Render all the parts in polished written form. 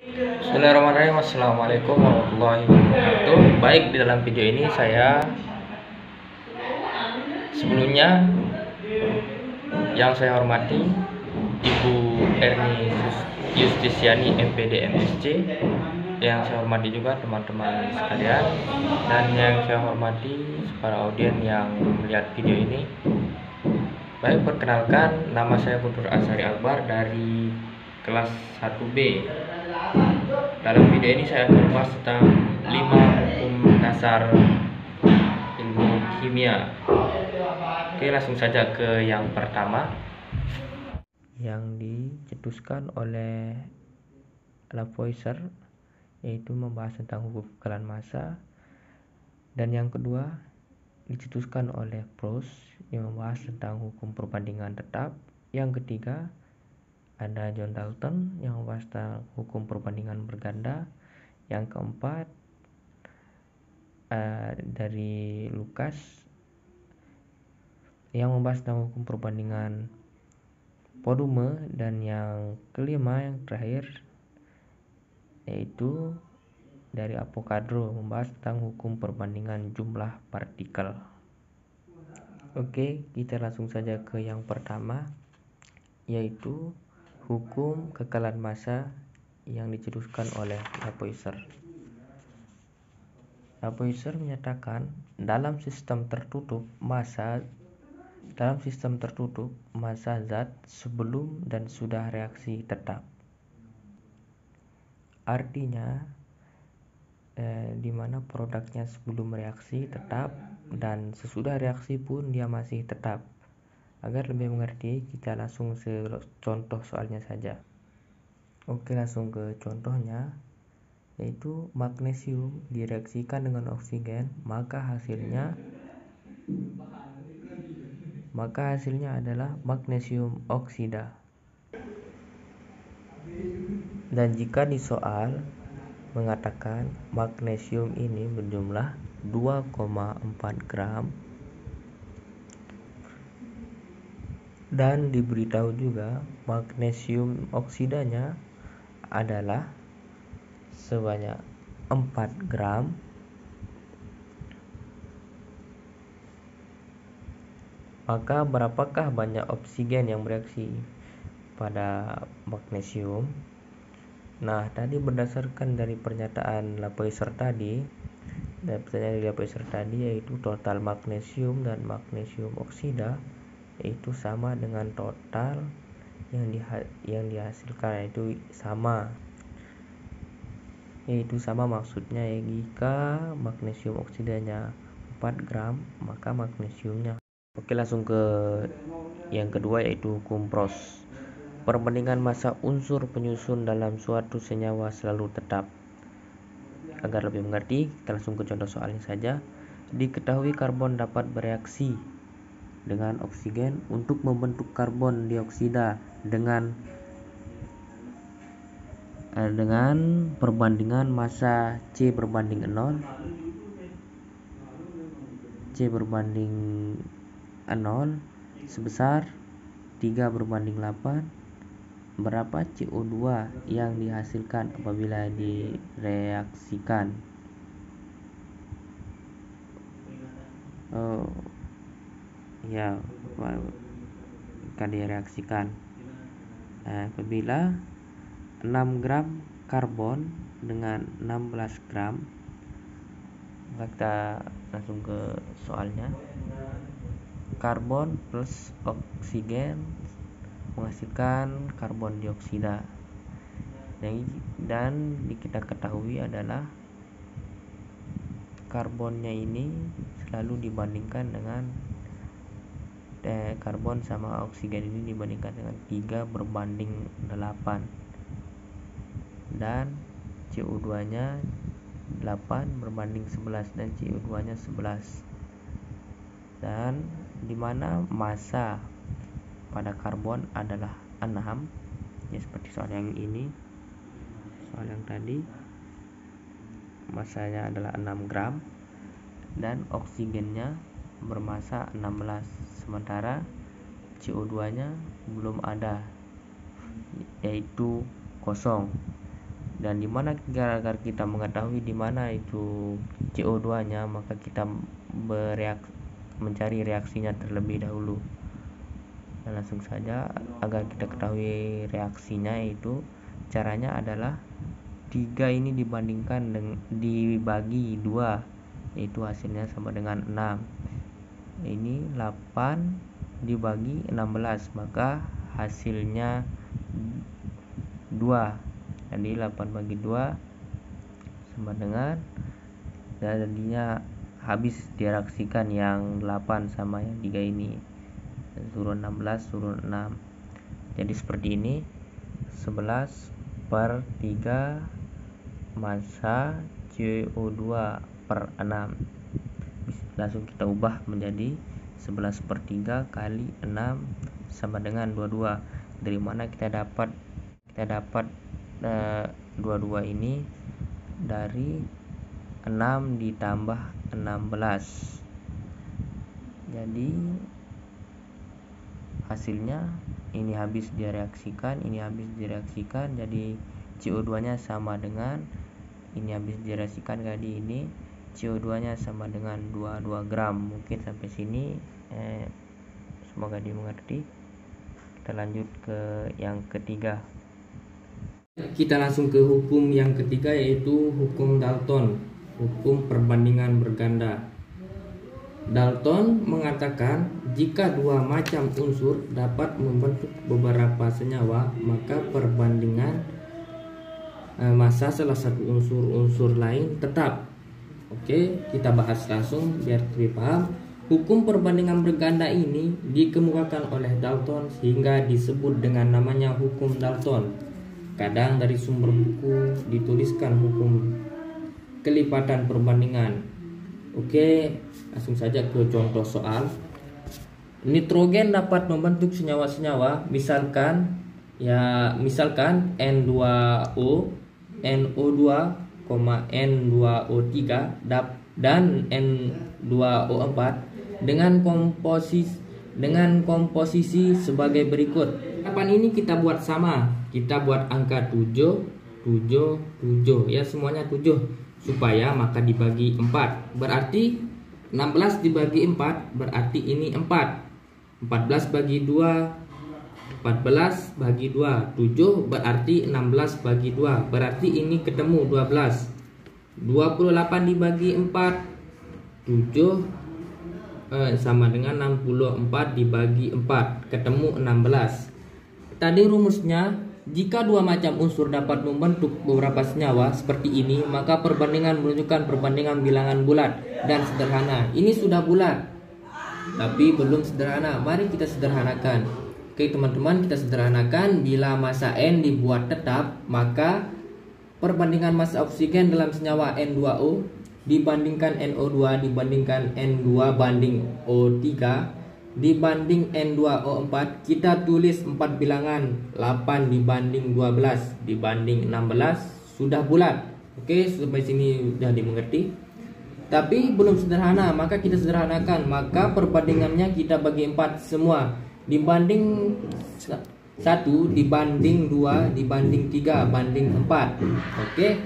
Bismillahirrahmanirrahim. Assalamualaikum warahmatullahi wabarakatuh. Baik, di dalam video ini saya sebelumnya yang saya hormati Ibu Erni Yustisyani MPD MSc, yang saya hormati juga teman-teman sekalian, dan yang saya hormati para audiens yang melihat video ini. Baik, perkenalkan, nama saya Guntur Azhari Akbar dari kelas 1B. Dalam video ini saya akan membahas tentang 5 hukum dasar ilmu kimia. Oke, langsung saja ke yang pertama, yang dicetuskan oleh Lavoisier, yaitu membahas tentang hukum kekalahan massa. Dan yang kedua dicetuskan oleh Proust, yang membahas tentang hukum perbandingan tetap. Yang ketiga ada John Dalton yang membahas tentang hukum perbandingan berganda. Yang keempat dari Lucas yang membahas tentang hukum perbandingan volume. Dan yang kelima, yang terakhir, yaitu dari Avogadro, membahas tentang hukum perbandingan jumlah partikel. Oke, kita langsung saja ke yang pertama, yaitu hukum kekalahan massa yang dicetuskan oleh Lavoisier. Lavoisier menyatakan dalam sistem tertutup massa zat sebelum dan sudah reaksi tetap. Artinya di mana produknya sebelum reaksi tetap dan sesudah reaksi pun dia masih tetap. Agar lebih mengerti, kita langsung contoh soalnya saja. Oke, langsung ke contohnya, yaitu magnesium direaksikan dengan oksigen, maka hasilnya adalah magnesium oksida. Dan jika di soal mengatakan magnesium ini berjumlah 2,4 gram dan diberitahu juga magnesium oksidanya adalah sebanyak 4 gram, maka berapakah banyak oksigen yang bereaksi pada magnesium? Nah, tadi berdasarkan dari pernyataan Lavoisier tadi, yaitu total magnesium dan magnesium oksida yaitu sama dengan total yang dihasilkan, yaitu sama maksudnya jika magnesium oksidanya 4 gram maka magnesiumnya. Oke, langsung ke yang kedua, yaitu hukum Proust. Perbandingan massa unsur penyusun dalam suatu senyawa selalu tetap. Agar lebih mengerti, kita langsung ke contoh soalnya saja. Diketahui karbon dapat bereaksi dengan oksigen untuk membentuk karbon dioksida dengan perbandingan massa C berbanding 0 sebesar 3:8. Berapa CO2 yang dihasilkan apabila direaksikan? Apabila 6 gram karbon dengan 16 gram, maka kita langsung ke soalnya. Karbon plus oksigen menghasilkan karbon dioksida, dan kita ketahui adalah karbonnya ini selalu dibandingkan dengan karbon sama oksigen ini dibandingkan dengan 3:8, dan CO2 nya 8:11 dan CO2 nya 11, dan dimana massa pada karbon adalah 6, ya seperti soal yang tadi massanya adalah 6 gram dan oksigennya bermassa 16, sementara CO2 nya belum ada, yaitu kosong. Dan dimana agar kita mengetahui di mana itu CO2 nya, maka kita mencari reaksinya terlebih dahulu. Dan langsung saja agar kita ketahui reaksinya, itu caranya adalah 3 ini dibagi 2, yaitu hasilnya sama dengan 6. Ini 8 dibagi 16, maka hasilnya 2. Jadi 8 bagi 2 sama dengan, jadinya habis direaksikan yang 8 sama yang 3 ini, turun 16 turun 6. Jadi seperti ini, 11/3 massa CO2 per 6. Langsung kita ubah menjadi 11/3 kali 6 sama dengan 22. Dari mana kita dapat 22 ini? Dari 6 ditambah 16. Jadi hasilnya ini habis direaksikan, ini habis direaksikan, jadi CO2 nya sama dengan ini habis direaksikan, jadi ini CO2 nya sama dengan 22 gram. Mungkin sampai sini semoga dimengerti. Kita lanjut ke yang ketiga. Kita langsung ke hukum yang ketiga, yaitu hukum Dalton, hukum perbandingan berganda. Dalton mengatakan jika dua macam unsur dapat membentuk beberapa senyawa, maka perbandingan massa salah satu unsur lain tetap. Oke, kita bahas langsung biar lebih paham. Hukum perbandingan berganda ini dikemukakan oleh Dalton sehingga disebut dengan namanya hukum Dalton. Kadang dari sumber buku dituliskan hukum kelipatan perbandingan. Oke, langsung saja ke contoh soal. Nitrogen dapat membentuk senyawa-senyawa, misalkan N2O, NO2, N2O3 dan N2O4 dengan komposisi sebagai berikut. Kapan ini kita buat sama, kita buat angka 7 ya, semuanya 7 supaya maka dibagi 4. Berarti 16 dibagi 4 berarti ini 4. 14 bagi 2 14 bagi 2 7, berarti 16 bagi 2 berarti ini ketemu 12. 28 dibagi 4 7 sama dengan 64 dibagi 4 ketemu 16. Tadi rumusnya, jika dua macam unsur dapat membentuk beberapa senyawa seperti ini, maka perbandingan menunjukkan perbandingan bilangan bulat dan sederhana. Ini sudah bulat, tapi belum sederhana. Mari kita sederhanakan. Oke teman-teman, kita sederhanakan. Bila massa N dibuat tetap, maka perbandingan massa oksigen dalam senyawa N2O dibandingkan NO2 dibandingkan N2 banding O3 dibanding N2O4, kita tulis 4 bilangan, 8 dibanding 12 dibanding 16, sudah bulat. Oke, sampai sini sudah dimengerti. Tapi belum sederhana, maka kita sederhanakan. Maka perbandingannya kita bagi 4 semua, dibanding 1 dibanding 2 dibanding 3 banding 4. Oke,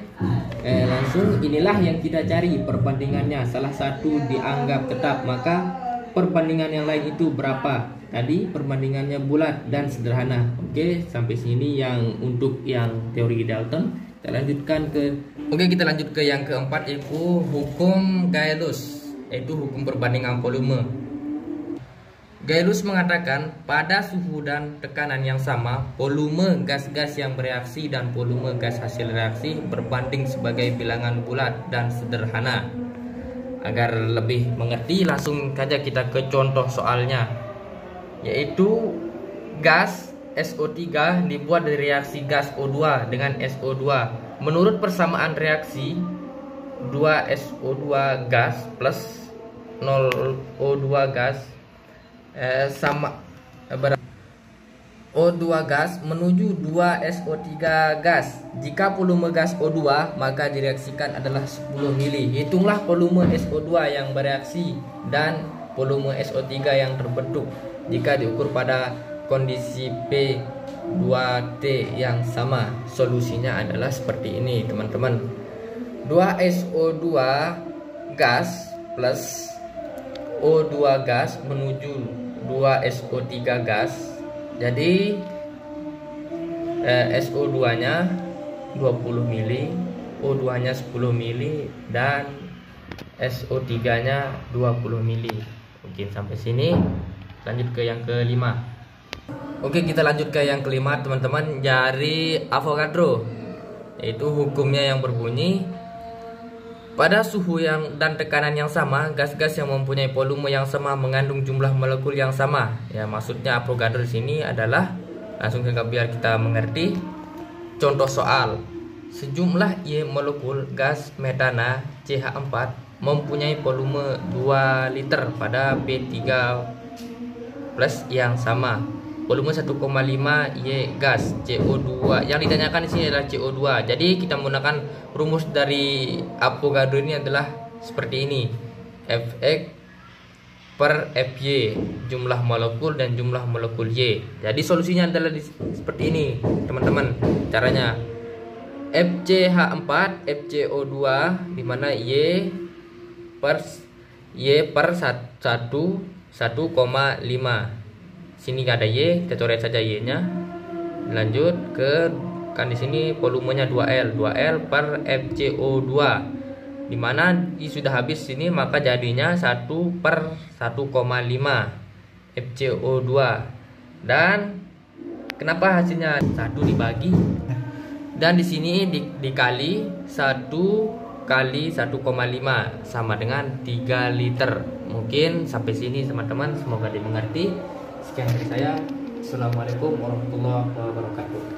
langsung inilah yang kita cari perbandingannya. Salah satu dianggap tetap, maka perbandingan yang lain itu berapa? Tadi perbandingannya bulat dan sederhana. Oke, sampai sini yang untuk yang teori Dalton. Kita lanjutkan kita lanjut ke yang keempat, yaitu hukum Gay-Luz, yaitu hukum perbandingan volume. Gay-Luz mengatakan pada suhu dan tekanan yang sama, volume gas-gas yang bereaksi dan volume gas hasil reaksi berbanding sebagai bilangan bulat dan sederhana. Agar lebih mengerti, langsung saja kita ke contoh soalnya, yaitu gas SO3 dibuat dari reaksi gas O2 dengan SO2. Menurut persamaan reaksi, 2SO2 gas plus 0O2 gas sama O2 gas menuju 2SO3 gas. Jika volume gas O2 maka direaksikan adalah 10 mili. Hitunglah volume SO2 yang bereaksi dan volume SO3 yang terbentuk. Jika diukur pada kondisi P 2T yang sama. Solusinya adalah seperti ini teman-teman. 2SO2 gas plus O2 gas menuju 2SO3 gas. Jadi SO2 nya 20 mili, O2 nya 10 mili, dan SO3 nya 20 mili. Mungkin sampai sini. Lanjut ke yang kelima. Oke, kita lanjut ke yang kelima teman-teman, dari Avogadro, yaitu hukumnya yang berbunyi pada suhu dan tekanan yang sama, gas-gas yang mempunyai volume yang sama mengandung jumlah molekul yang sama. Ya, maksudnya Avogadro di sini adalah, langsung saja biar kita mengerti. Contoh soal, sejumlah Y molekul gas metana CH4 mempunyai volume 2 liter pada B3 plus yang sama. Volume 1,5 Y gas CO2. Yang ditanyakan di sini adalah CO2. Jadi kita menggunakan rumus dari Avogadro ini adalah seperti ini. Fx per Fy, jumlah molekul dan jumlah molekul Y. Jadi solusinya adalah seperti ini, teman-teman. Caranya FCH4 FCO2 di mana Y per 1,5. Sini gak ada Y, kita coret saja Y-nya. Lanjut ke, kan di sini volumenya 2L per FCO2. Dimana sudah habis sini, maka jadinya 1 per 1,5 FCO2. Dan kenapa hasilnya 1 dibagi, dan di sini dikali 1 kali 1,5 sama dengan 3 liter. Mungkin sampai sini teman-teman, semoga dimengerti. Sekian dari saya. Assalamualaikum warahmatullahi wabarakatuh.